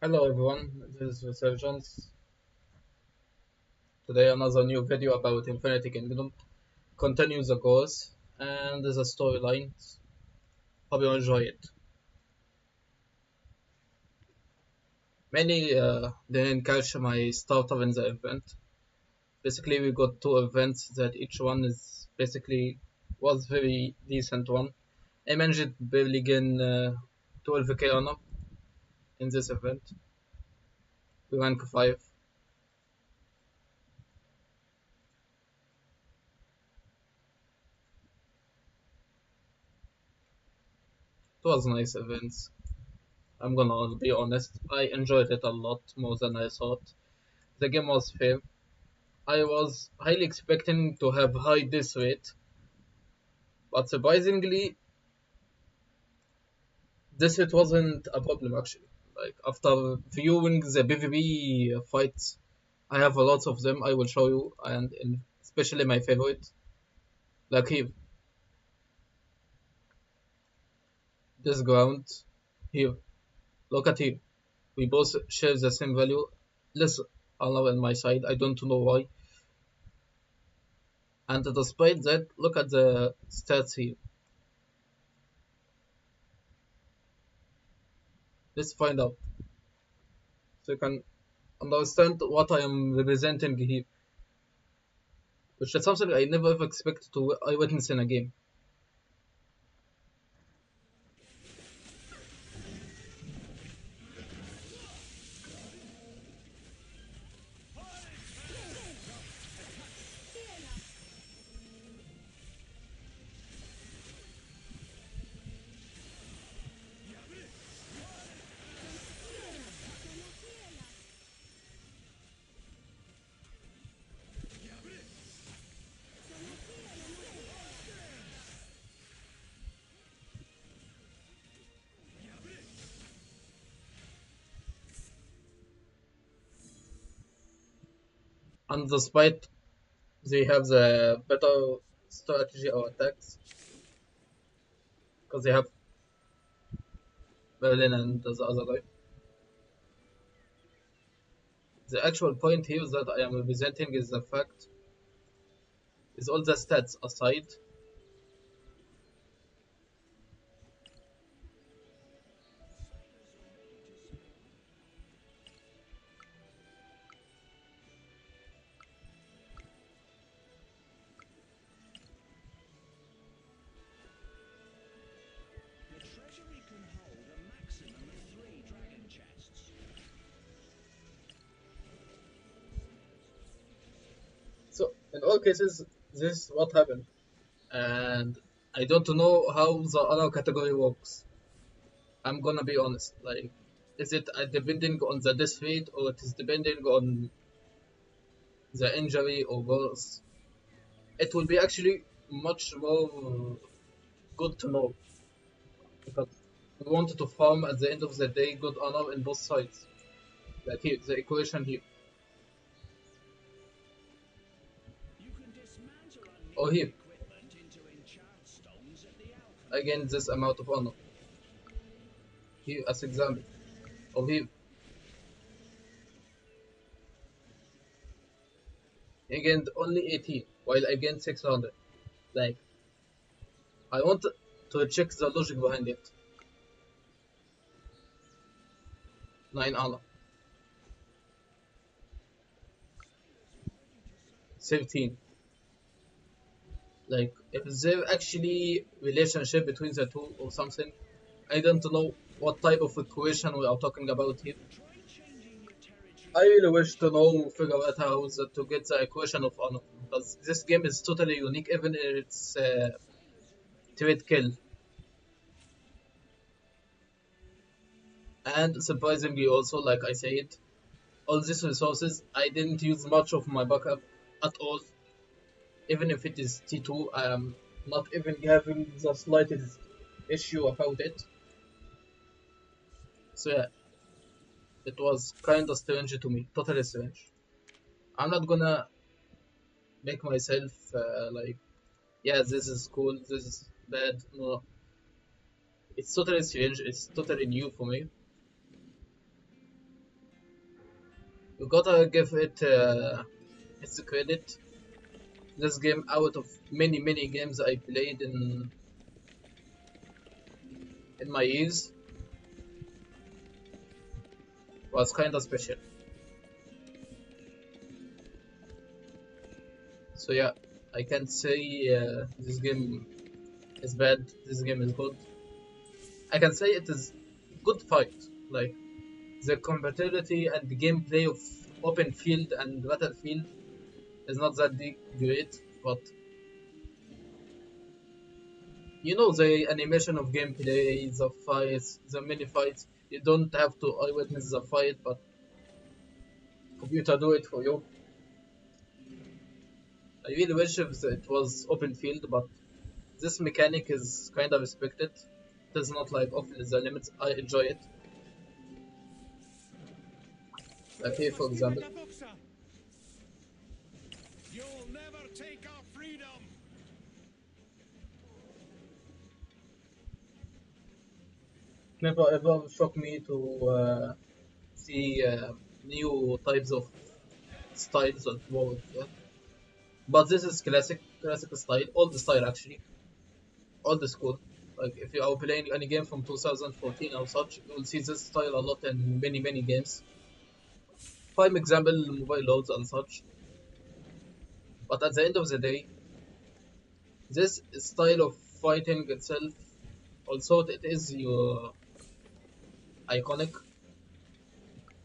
Hello everyone, this is Resurgence. Today another new video about Infinity Kingdom. Continues the course and the storylines. Hope you enjoy it. Many didn't catch my starter in the event. Basically we got two events that each one is basically was very decent one. I managed barely gain 12k honor in this event. We rank 5. It was nice events. I'm gonna be honest, I enjoyed it a lot more than I thought. The game was fair. I was highly expecting to have high death rate, but surprisingly, this rate wasn't a problem actually. Like after viewing the PvP fights, I have a lot of them. I will show you, and especially my favorite, like here, this ground here. Look at here. We both share the same value. Less allow on my side. I don't know why. And despite that, look at the stats here. Let's find out so you can understand what I am representing here, which is something I never ever expected to I witness in a game. And despite they have the better strategy or attacks, because they have Berlin and the other guy. The actual point here that I am representing is the fact is all the stats aside. So in all cases, this is what happened, and I don't know how the other category works. I'm gonna be honest. Like, is it depending on the death rate or it is depending on the injury or both? It will be actually much more good to know because we wanted to farm at the end of the day good honor in both sides. Like here, the equation here, or here, again this amount of honor. Here as example, or here, again only 18, while again 600. Like, I want to check the logic behind it. 9 honor, 17. Like, if there actually relationship between the two or something, I don't know what type of equation we are talking about here. I really wish to know, figure out how to get the equation of honor, because this game is totally unique, even if it's trade kill. And surprisingly also, like I said, all these resources, I didn't use much of my backup at all. Even if it is T2, I am not even having the slightest issue about it. So yeah, it was kind of strange to me, totally strange. I'm not gonna make myself like, yeah, this is cool, this is bad. No, it's totally strange. It's totally new for me. You gotta give it its credit. This game, out of many games I played in my years, was kinda special. So yeah, I can't say this game is bad. This game is good. I can say it is good fight. Like the compatibility and the gameplay of open field and battlefield is not that great, but you know the animation of gameplay, the fights, the mini fights. You don't have to eyewitness the fight, but computer do it for you. I really wish if it was open field, but this mechanic is kind of respected. It is not like off the limits. I enjoy it. Like here, for example. You'll never take our freedom. Never ever shocked me to see new types of styles that work. But this is classic style, old style actually, old school. Like if you are playing any game from 2014 or such, you will see this style a lot in many games. Prime example, mobile loads and such. But at the end of the day, this style of fighting itself, also it is your iconic.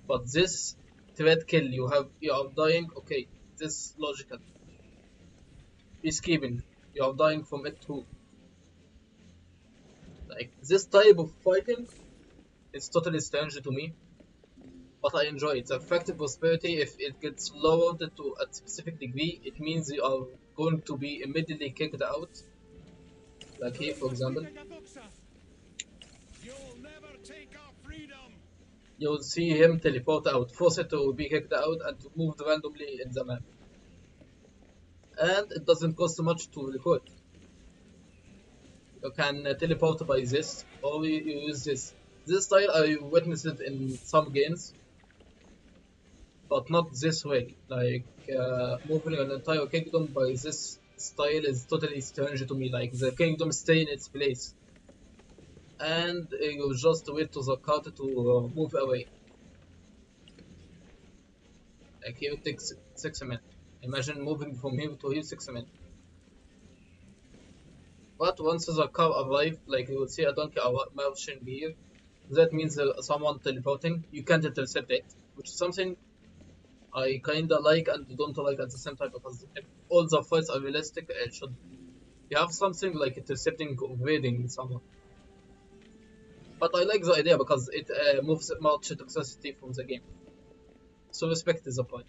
But this threat kill you are dying. Okay, this logical. Peacekeeping, you are dying from it too. Like this type of fighting is totally strange to me, but I enjoy it. The effective prosperity, if it gets lowered to a specific degree, it means you are going to be immediately kicked out. Like here, for example, You'll never take our freedom. you'll see him teleport out, forced to be kicked out and to move randomly in the map. And it doesn't cost much to record. You can teleport by this, or you use this. This style I witnessed it in some games, but not this way. Like moving an entire kingdom by this style is totally strange to me. Like the kingdom stay in its place, and you just wait to the cart to move away. Like here it takes 6 minutes. Imagine moving from here to here 6 minutes. But once the car arrives, like you will see a donkey marching here, that means someone teleporting. You can't intercept it, which is something I kinda like and don't like at the same time, because if all the fights are realistic, it should you have something like intercepting or evading someone. But I like the idea because it moves much toxicity from the game. So respect is the point.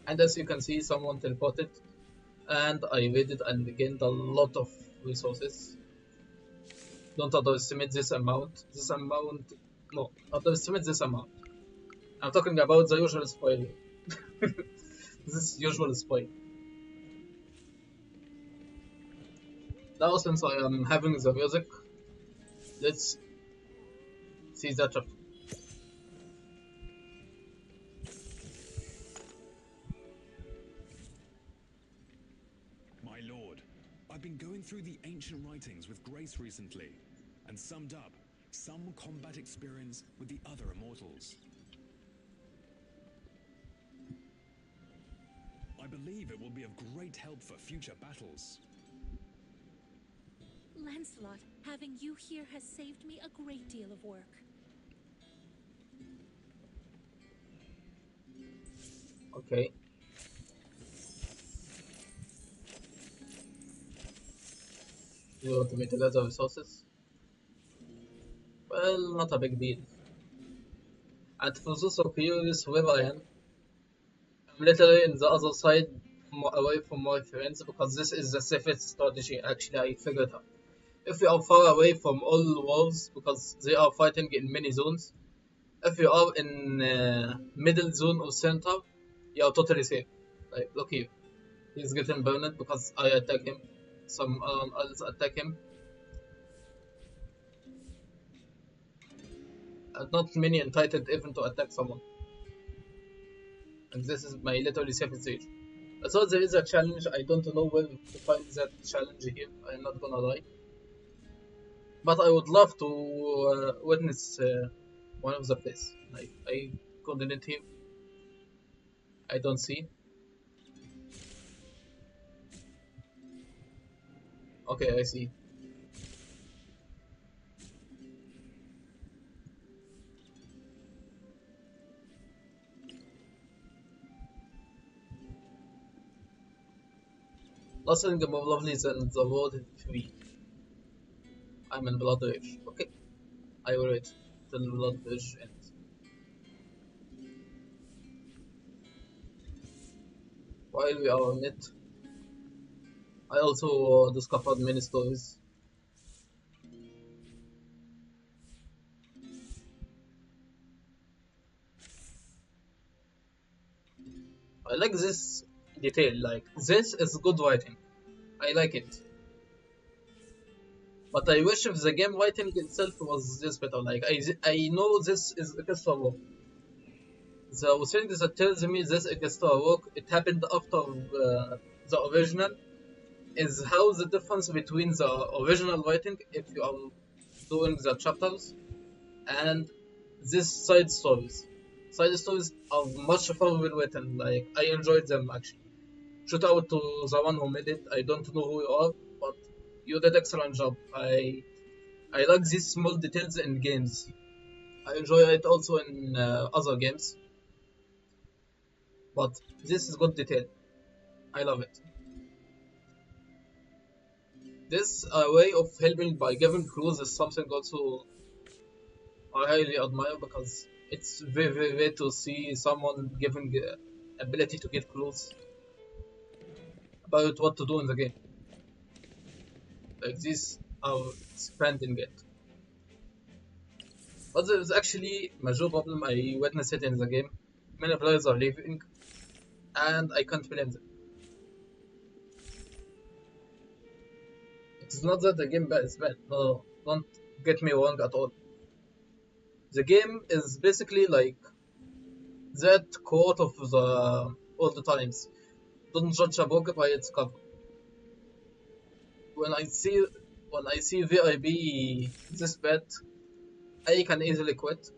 And as you can see, someone teleported, and I evaded and gained a lot of resources. Don't underestimate this amount. No, underestimate this amount. I'm talking about the usual spoil. This usual spoil. Now, since I am having the music, let's see that chapter. My lord, I've been going through the ancient writings with grace recently, and summed up some combat experience with the other immortals. I believe it will be of great help for future battles. Lancelot, having you here has saved me a great deal of work. Okay. You want to me to gather resources? Well, not a big deal. And for those of you where I am, I'm literally in the other side, away from my friends, because this is the safest strategy actually I figured out. If you are far away from all walls, because they are fighting in many zones, if you are in middle zone or center, you are totally safe. Like, look here, he's getting burned because I attack him. Some else attack him. not many entitled even to attack someone. And this is my literally safe stage. So there is a challenge. I don't know where to find that challenge here. I'm not gonna lie. But I would love to witness one of the place. Like I coordinate here. I don't see. Okay, I see. Nothing more lovely than the world free. I'm in Blood Rage. Okay, I will wait till Blood Rage ends. While we are on it, I also discovered many stories. I like this detail. Like this is good writing. I like it. But I wish if the game writing itself was this better. Like I know this is extra work. The thing that tells me this extra work it happened after the original is how the difference between the original writing if you are doing the chapters and these side stories. Side stories are much far well written. Like I enjoyed them actually. Shout out to the one who made it. I don't know who you are, but you did excellent job. I like these small details in games. I enjoy it also in other games, but this is good detail. I love it. This way of helping by giving clues is something also I highly admire because it's very rare to see someone giving ability to get clues about what to do in the game. Like these are expanding it. But there is actually major problem I witnessed it in the game. Many players are leaving, and I can't blame them. It's not that the game is bad. No, don't get me wrong at all. The game is basically like that quote of the all the times. Don't judge a book by its cover. When I see when I see VIB this bad, I can easily quit.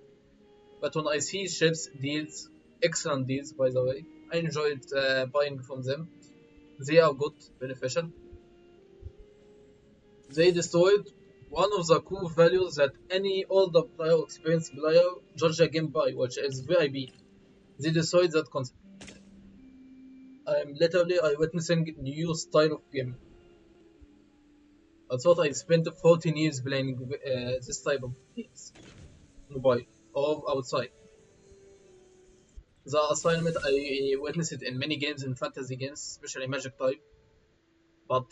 But when I see ships deals, excellent deals by the way, I enjoyed buying from them. They are good, beneficial. They destroyed one of the core values that any older player or experienced player judge a game by, which is VIB. They destroyed that concept. I'm literally witnessing new style of game. I thought I spent 14 years playing this type of games, mobile or outside. The assignment I witnessed it in many games in fantasy games, especially Magic type, but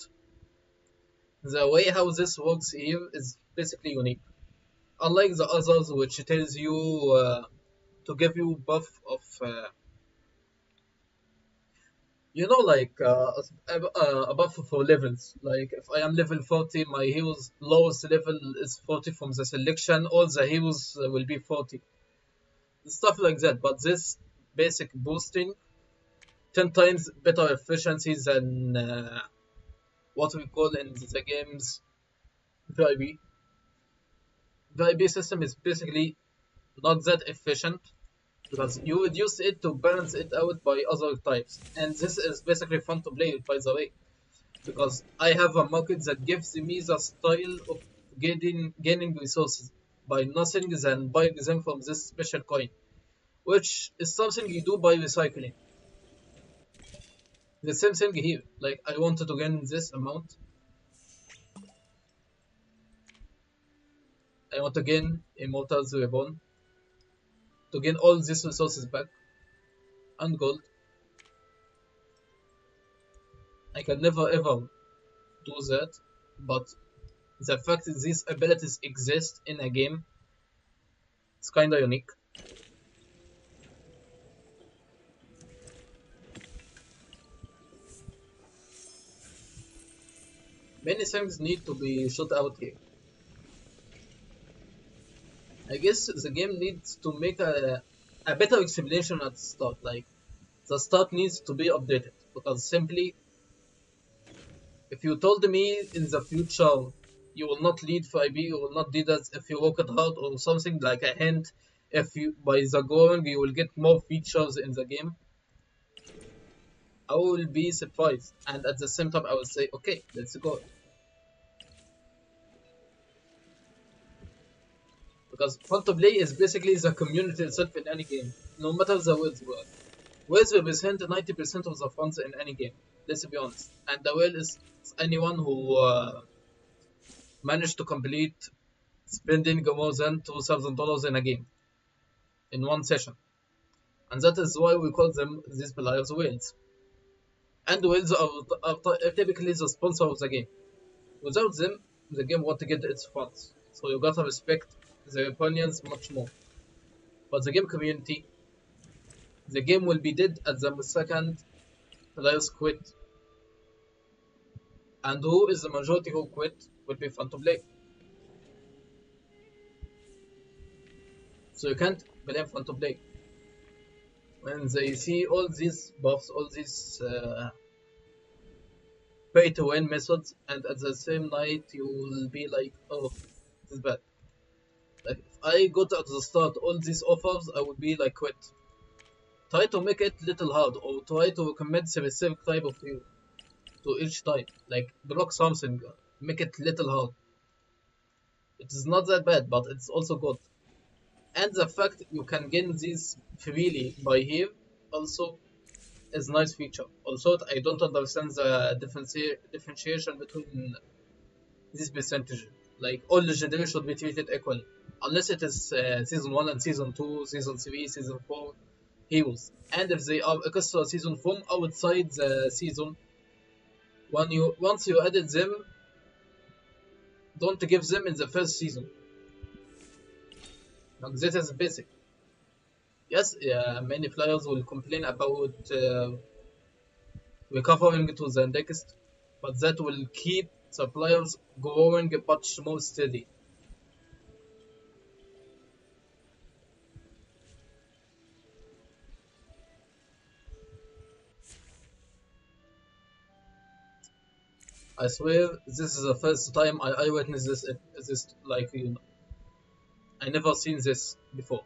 the way how this works here is basically unique. Unlike the others, which tells you to give you buff of, like a buff for levels. Like if I am level 40, my hero's lowest level is 40 from the selection. All the heroes will be 40. Stuff like that. But this basic boosting 10 times better efficiency than what we call in the games VIB. VIB system is basically not that efficient because you reduce it to balance it out by other types. And this is basically fun to play by the way, because I have a market that gives me the style of gaining resources by nothing than buying them from this special coin, which is something you do by recycling. The same thing here, like I wanted to gain this amount, I want to gain Immortals Reborn, to gain all these resources back, and gold. I can never ever do that, but the fact that these abilities exist in a game is kinda unique. Many things need to be shot out here. I guess the game needs to make a better explanation at the start. Like the start needs to be updated because simply if you told me in the future you will not lead 5B, you will not do that if you work it hard or something like a hint. If you by the going you will get more features in the game, I will be surprised, and at the same time I will say, okay, let's go. Because fun to play is basically the community itself in any game, no matter the world's world. Whales represent 90% of the funds in any game. Let's be honest. And the whale is anyone who managed to complete spending more than $2,000 in a game in one session. And that is why we call them these players whales. And whales are typically the sponsor of the game. Without them, the game won't get its funds. So you gotta respect their opinions much more. But the game community, the game will be dead at the second players quit. And who is the majority who quit will be fun to play. So you can't blame fun to play. When they see all these buffs, all these pay to win methods, and at the same night you will be like, oh, this is bad. Like if I got at the start all these offers, I would be like quit. Try to make it little hard, or try to recommend specific type of you to each type. Like block something, make it little hard. It is not that bad, but it's also good. And the fact you can gain these freely by here also is nice feature. Also, I don't understand the differentiation between this percentage. Like all legendary should be treated equally, unless it is season 1 and season 2, season 3, season 4 heroes. And if they are extra season from outside the season, once you added them, don't give them in the first season. Like this is basic. Yes, many players will complain about recovering to the next, but that will keep the players growing much more steady. I swear, this is the first time I witnessed this like you know. I never seen this before.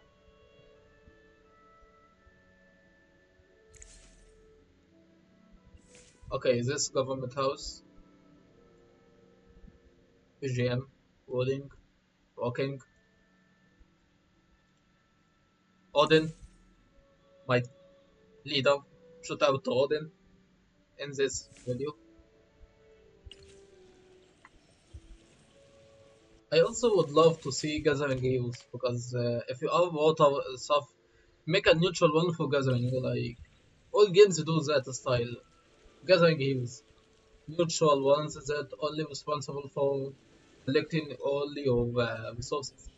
Okay, this government house, PGM, rolling, walking, Odin, my leader, shout out to Odin in this video. I also would love to see gathering heroes because if you are water stuff, make a neutral one for gathering. Like all games do that style. Gathering heroes, neutral ones that only responsible for collecting all your resources.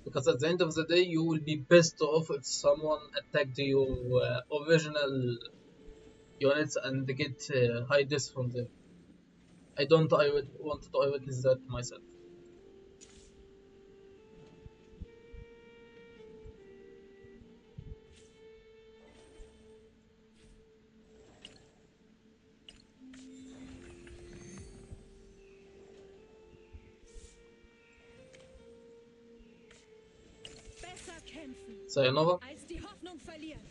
Because at the end of the day, you will be pissed off if someone attacked your original units and get high deaths from them. I don't I would want to eyewitness that myself. Besser kämpfen, Sayonara. als die Hoffnung verlieren.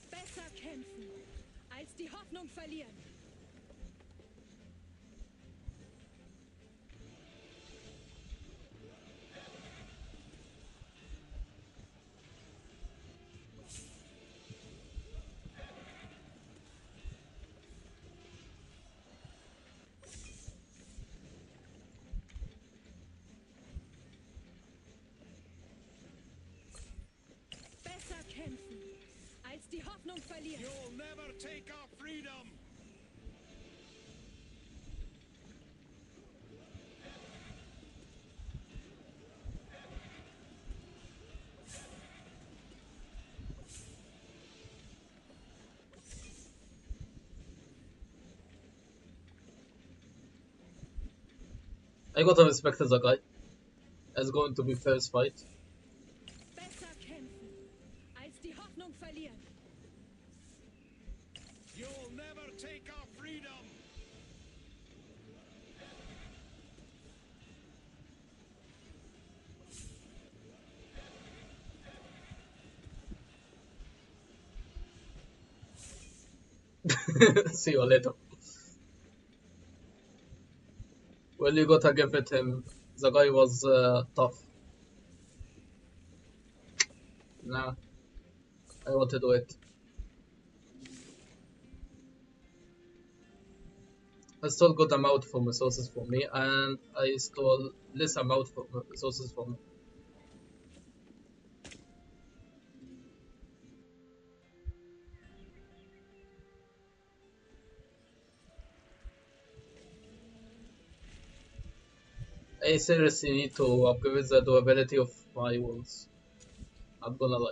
Besser kämpfen, als die Hoffnung verlieren. Besser kämpfen, als die Hoffnung Hoffnung verlieren. You'll never take our freedom! I gotta respect the guy. It's going to be first fight. Besser kämpfen, als die Hoffnung verlieren. You'll never take our freedom! See you later. Well, you gotta give it him. The guy was tough. Nah, I want to do it. I stole good amount of resources for me, and I stole less amount of resources for me. I seriously need to upgrade the durability of my walls. I'm gonna lie.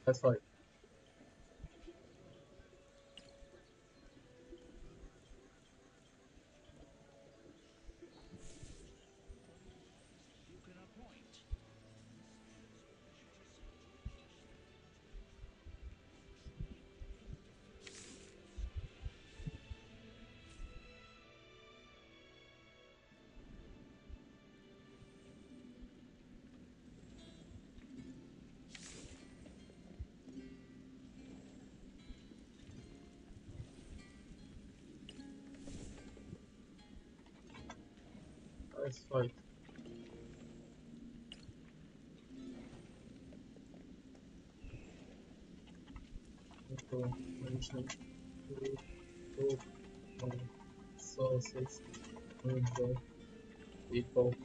That's fine. That's fine. So, mention two sources in the box.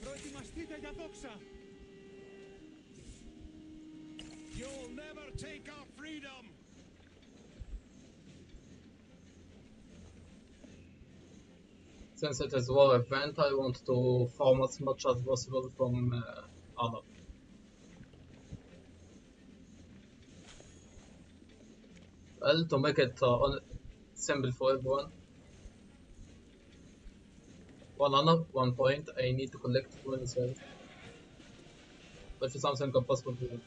Προετοιμαστείτε για δόξα! You'll never take our freedom! Since it is war event, I want to farm as much as possible from honor. Well, to make it simple for everyone, 1 honor, 1 point. I need to collect 20 cells. which is something impossible to do.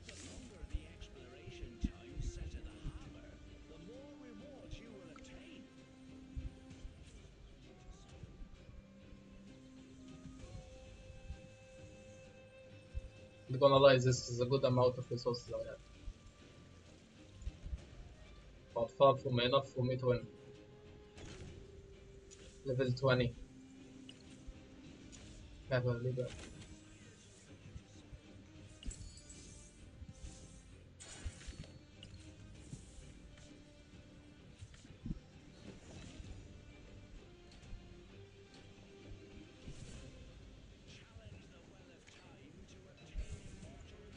The longer the exploration time set at the harbor, the more rewards you will obtain. I'm gonna lie, this is a good amount of resources I have. But far from enough for me to win. Level 20. Never leader. Challenge the well of time to obtain immortal.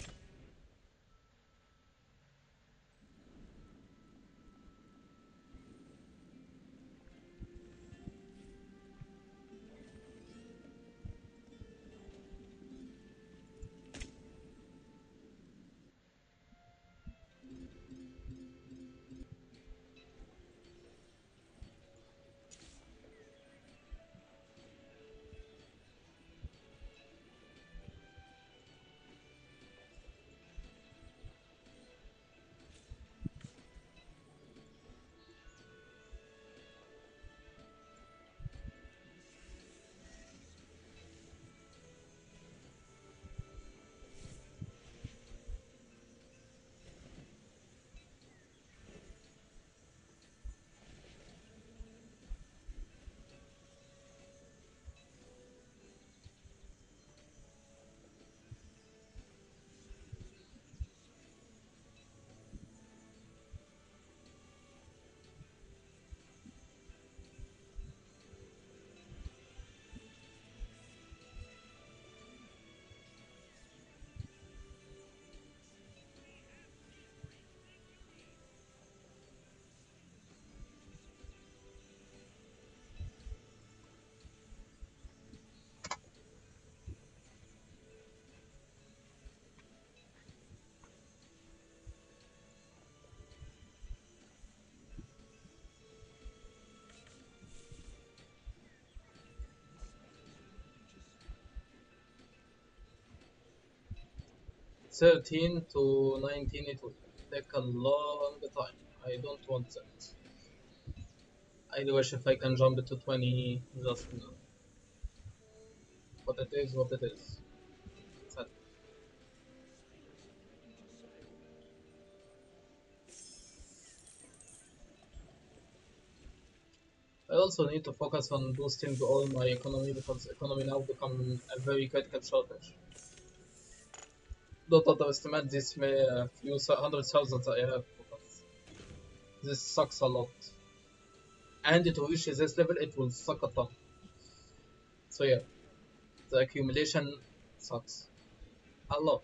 Thirteen to 19 it will take a long time. I don't want that. I wish if I can jump it to 20 just now. But it is what it is. Sad. I also need to focus on boosting all my economy because economy now become a very critical shortage. Don't underestimate this may a few hundred thousands I have because this sucks a lot. And to reach this level it will suck a ton. So yeah, the accumulation sucks a lot.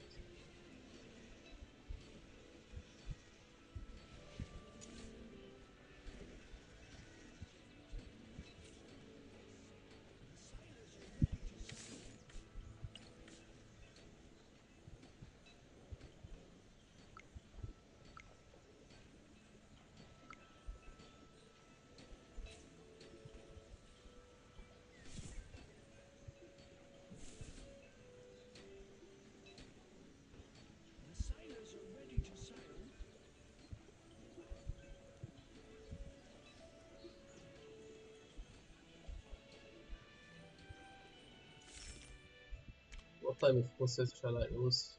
What type of process shall I use?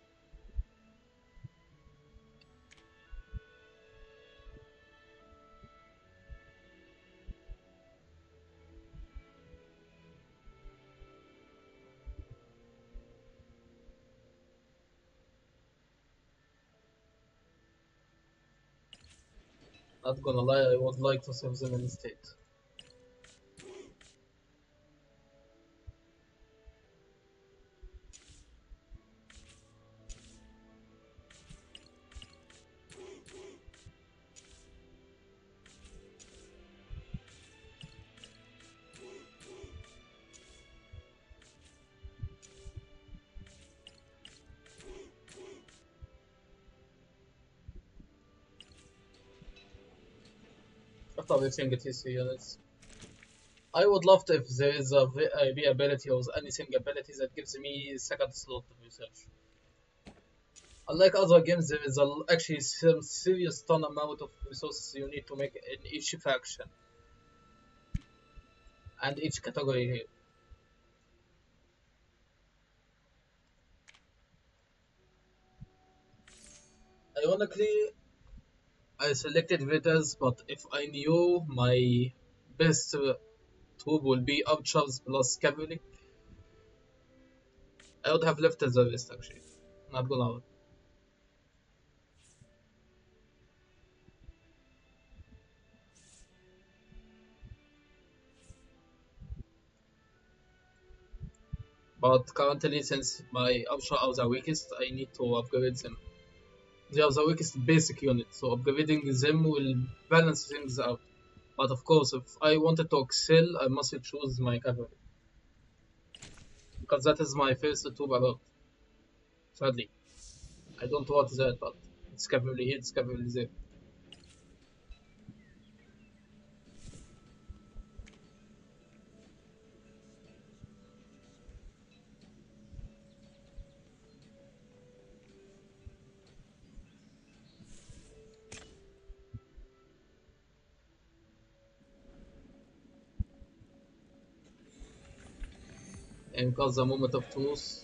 Not gonna lie, I would like to save them instead. After everything it is units. I would love to if there is a V ability or anything ability that gives me second slot of research. Unlike other games, there is actually some serious ton amount of resources you need to make in each faction and each category here. Ironically, I selected Vitas, but if I knew my best troop will be archers plus cavalry, I would have left the rest actually. Not gonna lie. But currently, since my archer are the weakest, I need to upgrade them. They are the weakest basic unit, so upgrading them will balance things out. But of course, if I wanted to excel, I must choose my cavalry. Because that is my first troop about. Sadly. I don't want that, but it's cavalry here, it's cavalry there. And because the moment of truth,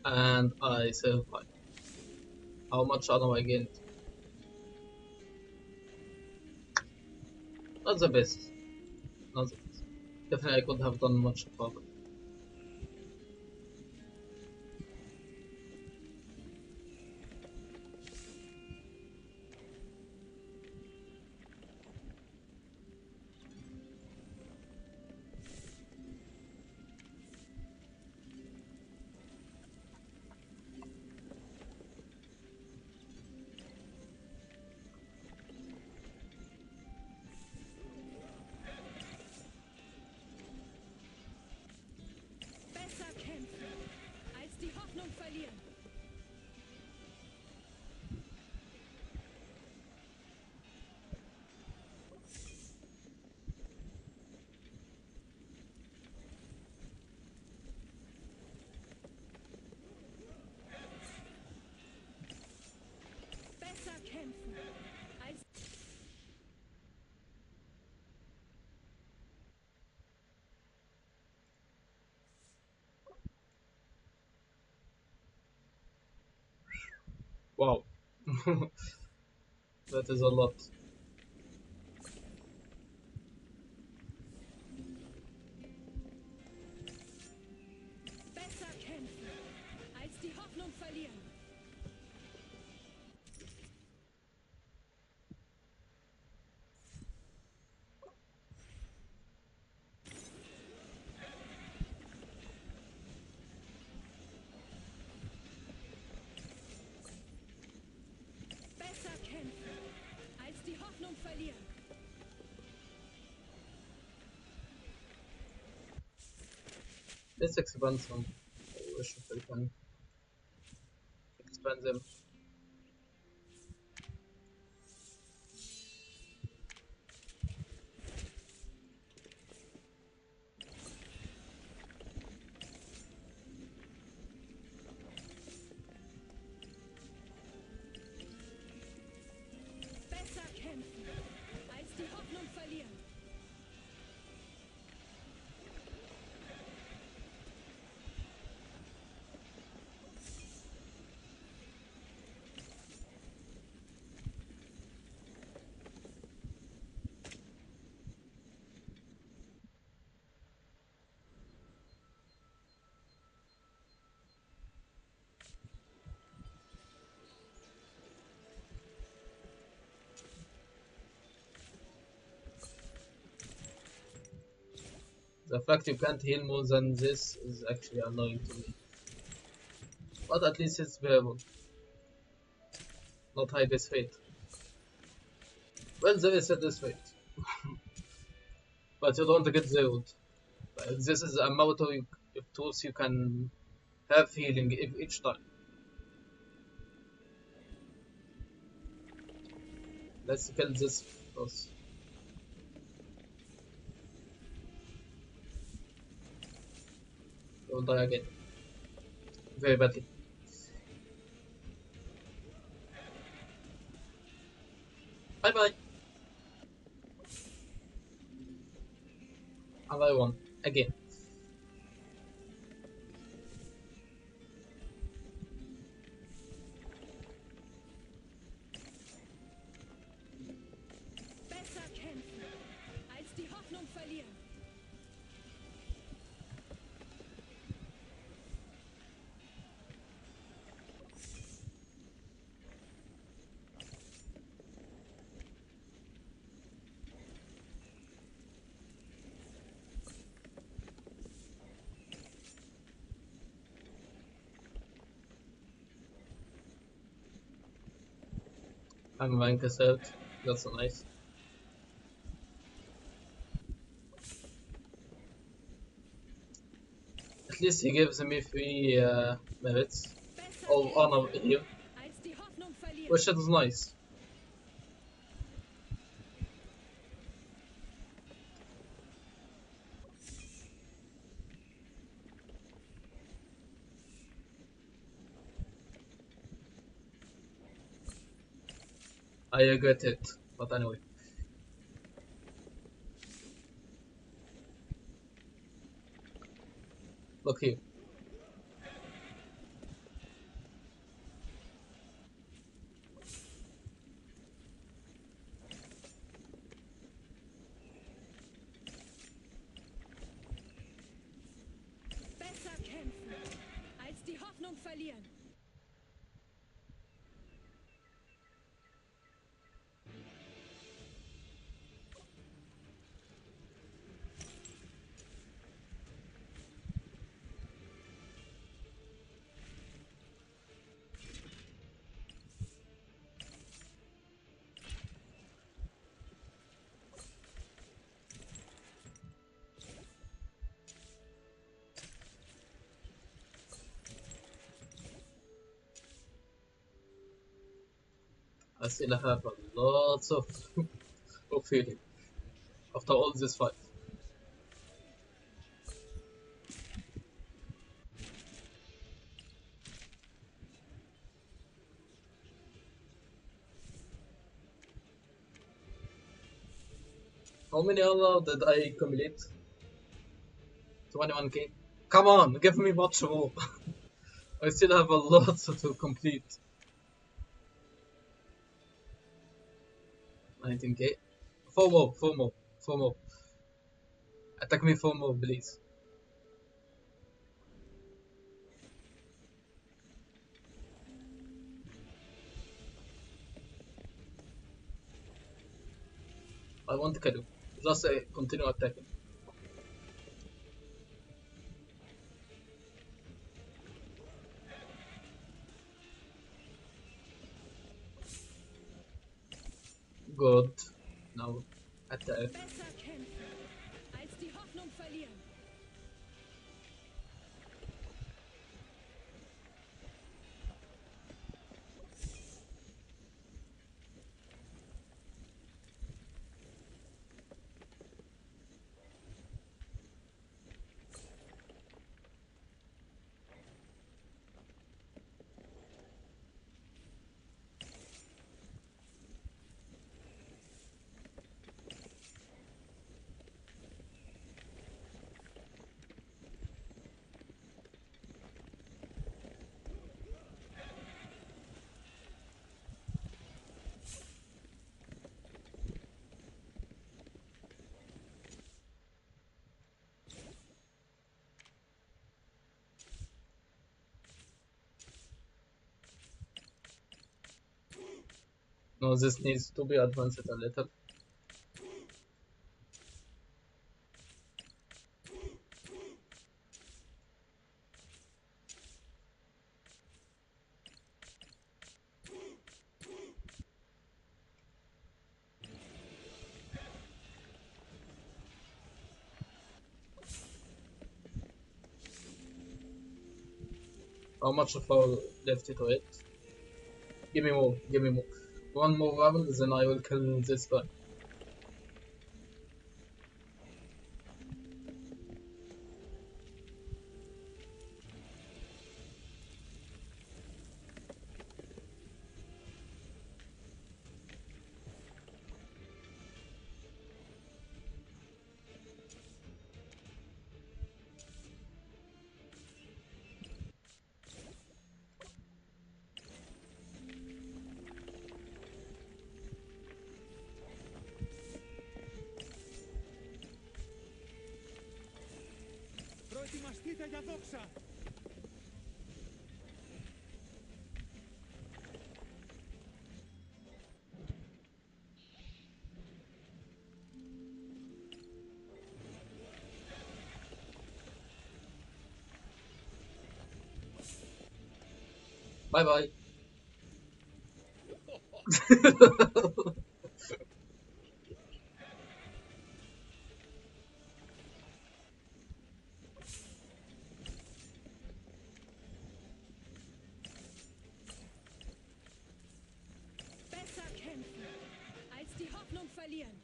and I survive. How much ammo I gained? Not the best. Not the best. Definitely I could have done much better. Besser kämpfen, als die Hoffnung verlieren. Besser kämpfen, als Wow. That is a lot. besser kämpfen, als die Hoffnung verlieren. Besser kämpfen, als die Hoffnung verlieren. Let's expand some. We should expand them. Besser kämpfen, als die Hoffnung verlieren. The fact you can't heal more than this is actually annoying to me. But at least it's bearable. Not high death rate. Well, there is a death rate. But you don't get zeroed. Like, this is the amount of tools you can have healing each time. Let's kill this boss. You'll die again. Very badly. Bye bye. Another one. Again. Besser kämpfen, als die Hoffnung verlieren. I'm rank out. That's so nice. At least he gives me 3 merits Besser of honor kämpfen, here, als die Hoffnung verlieren. which is nice. I regret it, but anyway. Look here. Besser kämpfen, als die Hoffnung verlieren. I still have a lot of healing after all this fight. How many other did I accumulate? 21k. Come on, give me much more. I still have a lot to complete. 19k. 4 more, 4 more, 4 more. Attack me 4 more, please. I want Kadu. Just continue attacking. Good. Now attack. Besser kämpfen, als die Hoffnung verlieren. No, this needs to be advanced a little. How much of our left to it? Give me more, give me more. One more round, then I will kill this guy. Προετοιμαστείτε για δόξα! Bye bye. Besser kämpfen, als die Hoffnung verlieren.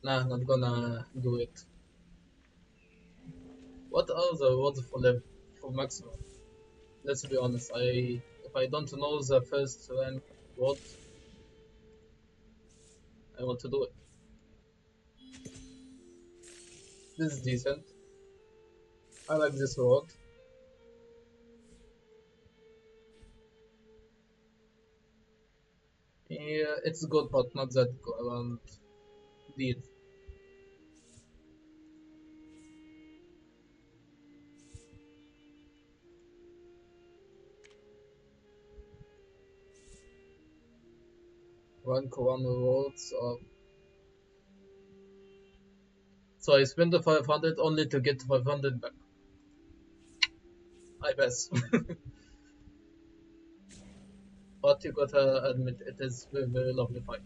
Nah, not gonna do it. What are the words for level for maximum? Let's be honest. If I don't know the first rank word, I want to do it. This is decent. I like this word. Yeah, it's good, but not that good. Deal. Rank 1 rewards. So I spend the 500 only to get 500 back. I pass. But you gotta admit, it is very, very lovely fight.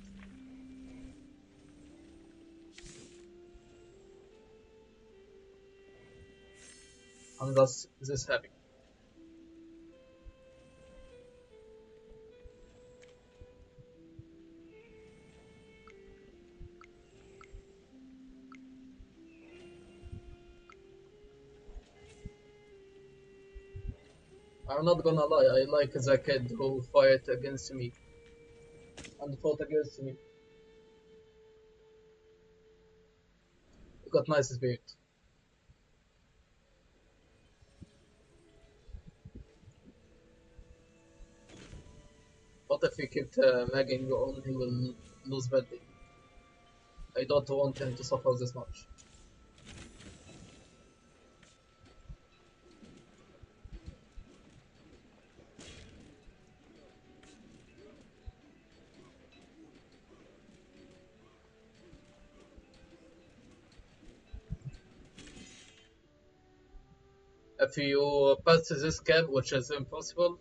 I'm just this happy. I'm not gonna lie, I like the kid who fight against me and fought against me. He got nice spirit. What if he kept nagging on, he will lose badly. I don't want him to suffer this much. If you pass this cap, which is impossible,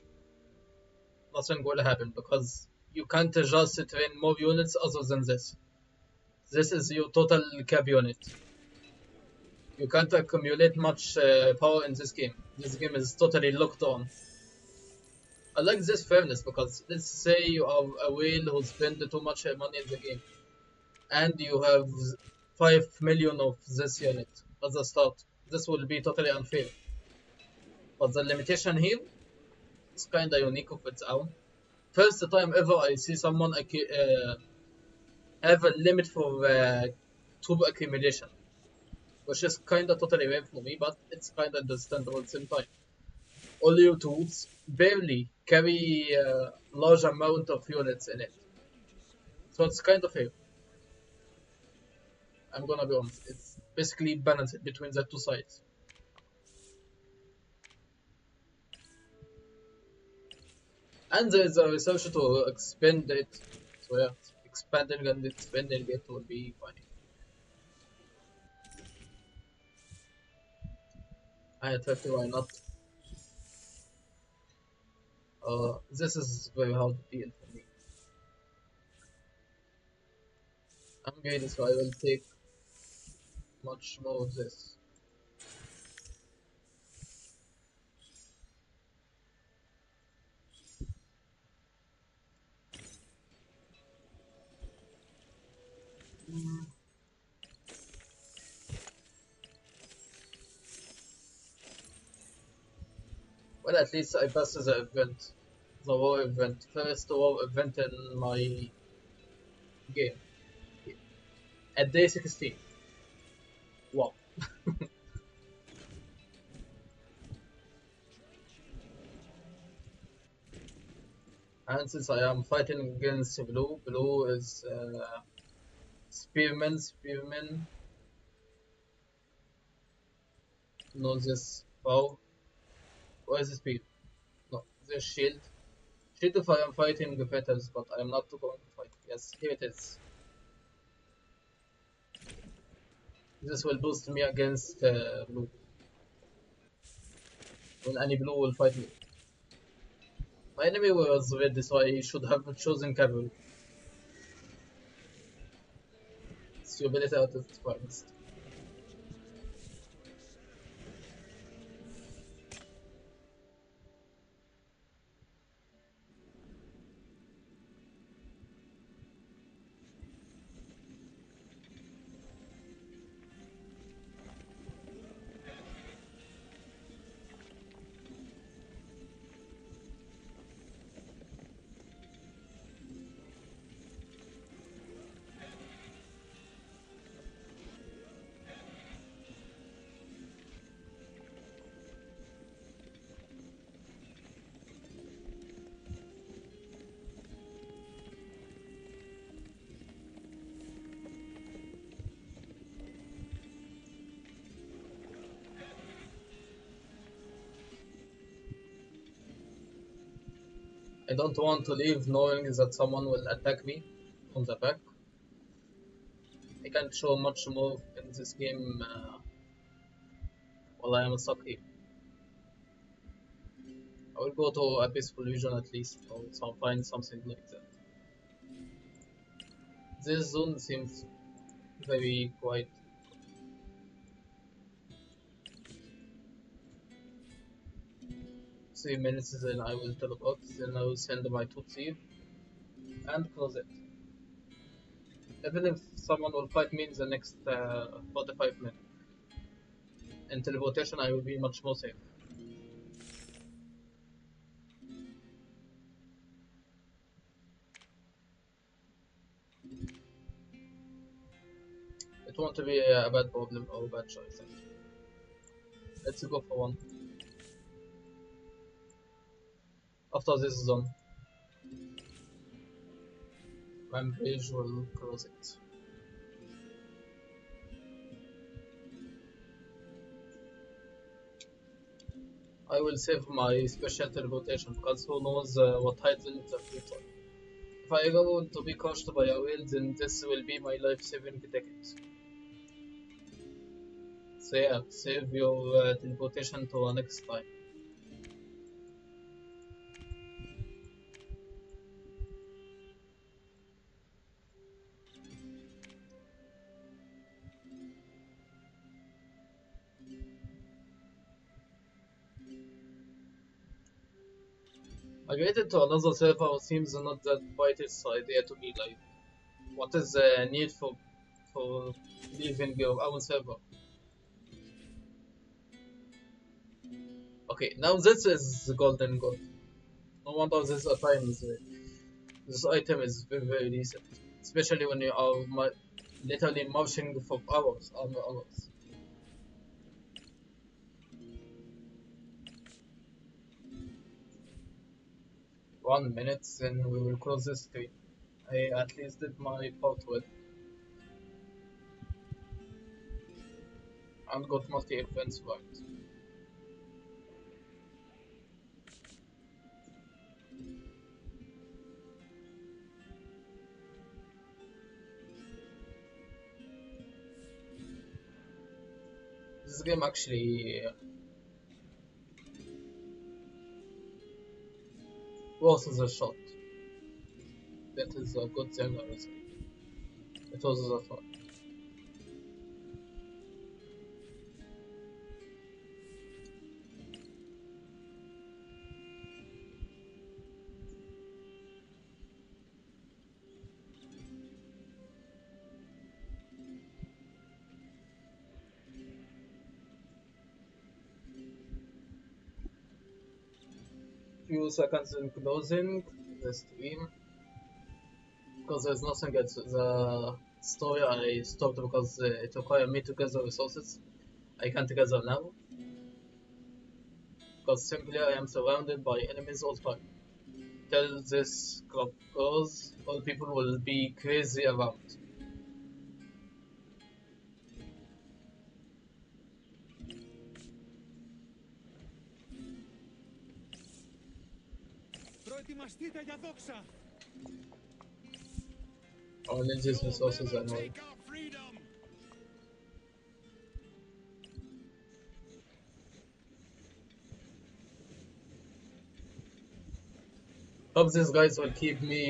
nothing will happen because you can't just train more units other than this. This is your total cap unit. You can't accumulate much power in this game. This game is totally locked on. I like this fairness because let's say you are a whale who spend too much money in the game and you have 5 million of this unit at the start. This will be totally unfair. But the limitation here is kinda unique of its own. First time ever I see someone have a limit for troop accumulation, which is kinda totally rare for me, but it's kinda understandable at the same time. All your troops barely carry a large amount of units in it, so it's kind of fair. I'm gonna be honest, it's basically balanced between the two sides. And there is a research to expand it, so yeah, expanding and expanding it will be fine. I had 50, why not? This is very hard to deal for me. I'm greedy, so I will take much more of this. Well, at least I passed the event, the war event, first war event in my game. At day 16. Wow. And since I am fighting against blue, blue is spearman, spearman, no this bow. Where is the spear? No, this shield. Shield if I am fighting the battles, but I am not going to fight. Yes, here it is. This will boost me against blue. When any blue will fight me. My enemy was ready, so I should have chosen cavalry. Stability at its finest. I don't want to leave knowing that someone will attack me from the back. I can't show much more in this game while I am stuck here. I will go to a peaceful region at least, or find something like that. This zone seems very quiet. 3 minutes, then I will teleport, then I will send my Tutsi and close it. Even if someone will fight me in the next 45 minutes, in teleportation I will be much more safe. It won't be a bad problem or a bad choice. Let's go for one. After this zone, Rampage will close it. I will save my special teleportation because who knows what hides in the future. If I go to be crushed by a whale, then this will be my life-saving ticket. So yeah, save your teleportation to next time. Migrated to another server seems not that brightest idea to me. Like, what is the need for leaving your own server? Okay, now this is golden gold. No wonder this item is very decent, especially when you are literally marching for hours and hours. 1 minute, then we will close this stream. I at least did my part well and got multi events right. This game actually was a shot. That is a good thing, I would say. It was a shot. Few seconds in closing the stream because there's nothing else. The story I stopped because it required me to gather resources. I can't gather now because simply I am surrounded by enemies all the time. Till this clock goes, all people will be crazy around. Προετοιμαστείτε για δόξα! I need these resources anyway. Take our freedom! Hope these guys will keep me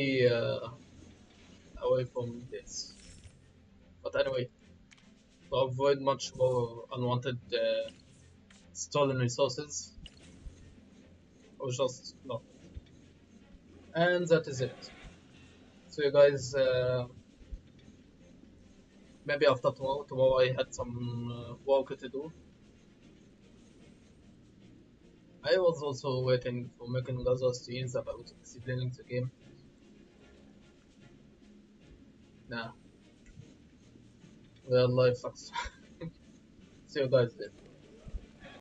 away from this. But anyway, to avoid much more unwanted stolen resources, or just block it. And that is it. So you guys, maybe after tomorrow. Tomorrow I had some work to do. I was also waiting for making other streams about explaining the game. Nah, real life sucks. See you guys later.